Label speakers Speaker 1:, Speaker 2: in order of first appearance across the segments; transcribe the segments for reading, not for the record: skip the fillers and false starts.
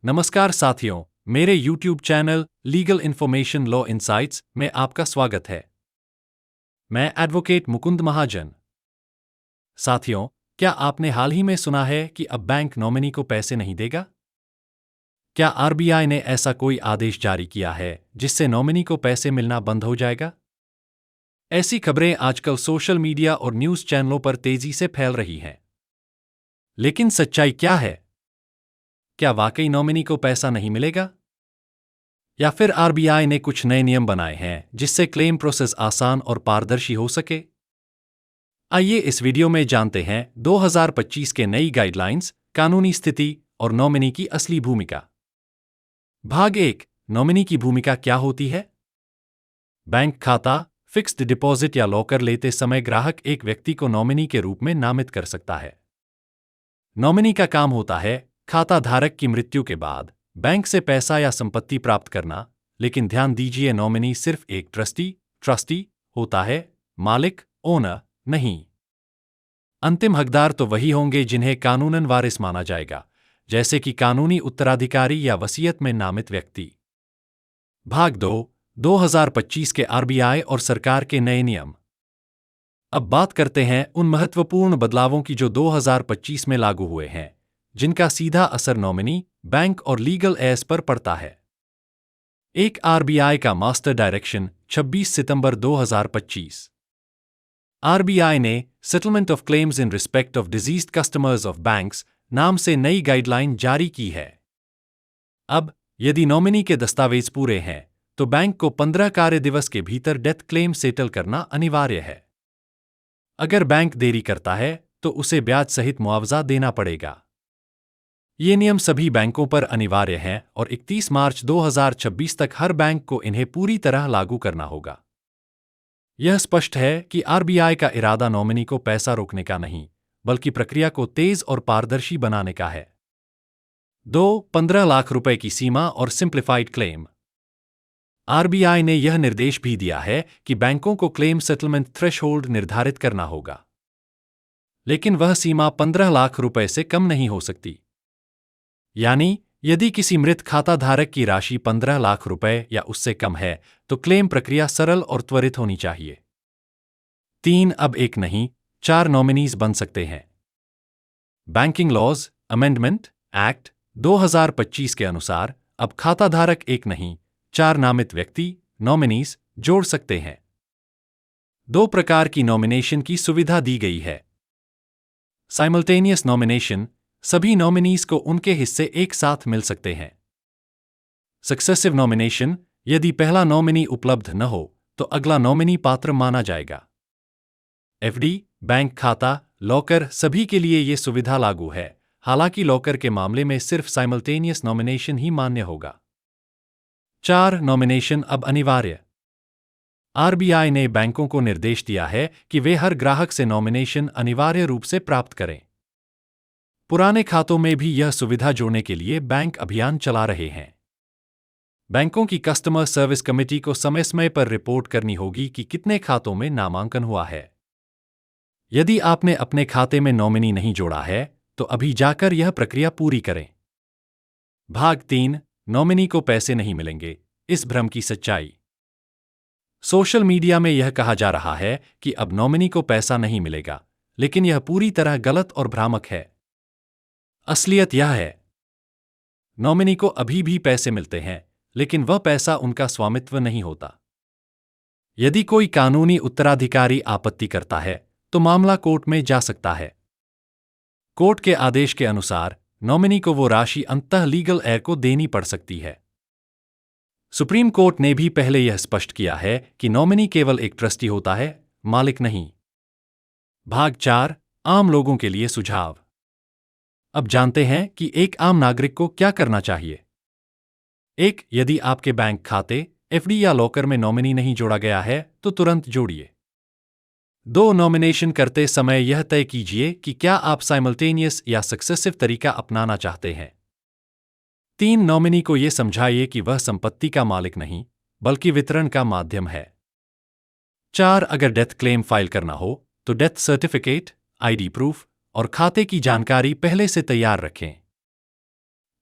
Speaker 1: नमस्कार साथियों, मेरे YouTube channel legal information law insights में आपका स्वागत है। मैं एडवोकेट मुकुंद महाजन। साथियों, क्या आपने हाल ही में सुना है कि अब बैंक नॉमिनी को पैसे नहीं देगा? क्या आरबीआई ने ऐसा कोई आदेश जारी किया है जिससे नॉमिनी को पैसे मिलना बंद हो जाएगा? ऐसी खबरें आजकल सोशल मीडिया और न्यूज़ चैनलों पर तेजी से फैल रही हैं। लेकिन सच्चाई क्या है? क्या वाकई नॉमिनी को पैसा नहीं मिलेगा? या फिर आरबीआई ने कुछ नए नियम बनाए हैं जिससे क्लेम प्रोसेस आसान और पारदर्शी हो सके? आइए इस वीडियो में जानते हैं 2025 के नई गाइडलाइंस, कानूनी स्थिति और नॉमिनी की असली भूमिका। भाग 1, नॉमिनी की भूमिका क्या होती है? बैंक खाता, फिक्स्ड डिपॉजिट या लॉकर लेते समय ग्राहक एक व्यक्ति को नॉमिनी के रूप में नामित कर सकता है। नॉमिनी का काम होता है खाता धारक की मृत्यु के बाद बैंक से पैसा या संपत्ति प्राप्त करना, लेकिन ध्यान दीजिए नॉमिनी सिर्फ एक ट्रस्टी होता है, मालिक, ओनर नहीं। अंतिम हकदार तो वही होंगे जिन्हें कानूनन वारिस माना जाएगा, जैसे कि कानूनी उत्तराधिकारी या वसीयत में नामित व्यक्ति। भाग 2, 2025 के आरबीआई और सरकार के नए नियम। अब बात करते हैं उन महत्वपूर्ण बदलावों की जो 2025 में लागू हुए हैं, जिनका सीधा असर नॉमिनी, बैंक और लीगल एस पर पड़ता है। एक आरबीआई का मास्टर डायरेक्शन 26 सितंबर 2025। आरबीआई ने settlement of claims in respect of diseased customers of banks नाम से नई गाइडलाइन जारी की है। अब यदि नॉमिनी के दस्तावेज पूरे हैं, तो बैंक को 15 कार्य दिवस के भीतर डेथ क्लेम सेटल करना अनिवार्य है। अगर बैंक देरी करता है, तो उसे ब्याज सहित मुआवजा देना पड़ेगा। ये नियम सभी बैंकों पर अनिवार्य हैं और 31 मार्च 2026 तक हर बैंक को इन्हें पूरी तरह लागू करना होगा। यह स्पष्ट है कि आरबीआई का इरादा नॉमिनी को पैसा रोकने का नहीं, बल्कि प्रक्रिया को तेज और पारदर्शी बनाने का है। 15 लाख रुपए की सीमा और सिंप्लीफाइड क्लेम। आरबीआई ने यह निर्देश भी दिया है कि बैंकों को क्लेम सेटलमेंट थ्रेशहोल्ड निर्धारित करना होगा, लेकिन वह सीमा 15 लाख रुपए से कम नहीं हो सकती। यानी यदि किसी मृत खाता धारक की राशि 15 लाख रुपए या उससे कम है, तो क्लेम प्रक्रिया सरल और त्वरित होनी चाहिए। 3 अब एक नहीं, 4 नॉमिनीज बन सकते हैं। बैंकिंग लॉज अमेंडमेंट एक्ट 2025 के अनुसार अब खाता धारक एक नहीं, 4 नामित व्यक्ति नॉमिनीज जोड़ सकते हैं। 2 प्रकार की नॉमिनेशन की सुविधा दी गई है। साइमल्टेनियस नॉमिनेशन, सभी नॉमिनीज को उनके हिस्से एक साथ मिल सकते हैं। सक्सेसिव नॉमिनेशन, यदि पहला नॉमिनी उपलब्ध न हो, तो अगला नॉमिनी पात्र माना जाएगा। एफडी, बैंक खाता, लॉकर सभी के लिए ये सुविधा लागू है, हालांकि लॉकर के मामले में सिर्फ साइमल्टेनियस नॉमिनेशन ही मान्य होगा। 4 नॉमिनेशन अब अनिवार्य। आरबीआई ने बैंकों को निर्देश दिया है कि वे हर ग्राहक से नॉमिनेशन अनिवार्य रूप से प्राप्त करें। पुराने खातों में भी यह सुविधा जोड़ने के लिए बैंक अभियान चला रहे हैं। बैंकों की कस्टमर सर्विस कमेटी को समय समय पर रिपोर्ट करनी होगी कि कितने खातों में नामांकन हुआ है। यदि आपने अपने खाते में नॉमिनी नहीं जोड़ा है, तो अभी जाकर यह प्रक्रिया पूरी करें। भाग 3, नॉमिनी को पैसे नहीं मिलेंगे, इस भ्रम की सच्चाई। सोशल मीडिया में यह कहा जा रहा है कि अब नॉमिनी को पैसा नहीं मिलेगा, लेकिन यह पूरी तरह गलत और भ्रामक है। असलियत यह है, नॉमिनी को अभी भी पैसे मिलते हैं, लेकिन वह पैसा उनका स्वामित्व नहीं होता। यदि कोई कानूनी उत्तराधिकारी आपत्ति करता है, तो मामला कोर्ट में जा सकता है। कोर्ट के आदेश के अनुसार नॉमिनी को वो राशि अंततः लीगल एयर को देनी पड़ सकती है। सुप्रीम कोर्ट ने भी पहले यह स्पष्ट किया है कि नॉमिनी केवल एक ट्रस्टी होता है, मालिक नहीं। भाग 4, आम लोगों के लिए सुझाव। अब जानते हैं कि एक आम नागरिक को क्या करना चाहिए। 1, यदि आपके बैंक खाते, एफडी या लॉकर में नॉमिनी नहीं जोड़ा गया है, तो तुरंत जोड़िए। 2, नॉमिनेशन करते समय यह तय कीजिए कि क्या आप साइमल्टेनियस या सक्सेसिव तरीका अपनाना चाहते हैं। 3, नॉमिनी को यह समझाइए कि वह संपत्ति का मालिक नहीं, बल्कि वितरण का माध्यम है। 4, अगर डेथ क्लेम फाइल करना हो, तो डेथ सर्टिफिकेट, आईडी प्रूफ और खाते की जानकारी पहले से तैयार रखें।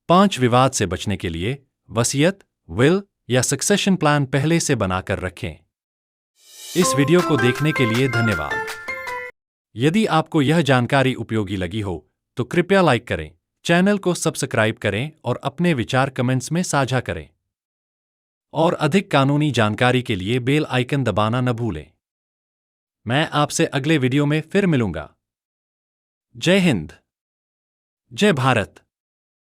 Speaker 1: 5 विवाद से बचने के लिए वसीयत, विल या सक्सेशन प्लान पहले से बनाकर रखें। इस वीडियो को देखने के लिए धन्यवाद। यदि आपको यह जानकारी उपयोगी लगी हो तो कृपया लाइक करें, चैनल को सब्सक्राइब करें और अपने विचार कमेंट्स में साझा करें। और अधिक कानूनी जानकारी के लिए बेल आइकन दबाना न भूलें। मैं आपसे अगले वीडियो में फिर मिलूंगा। जय हिंद, जय भारत।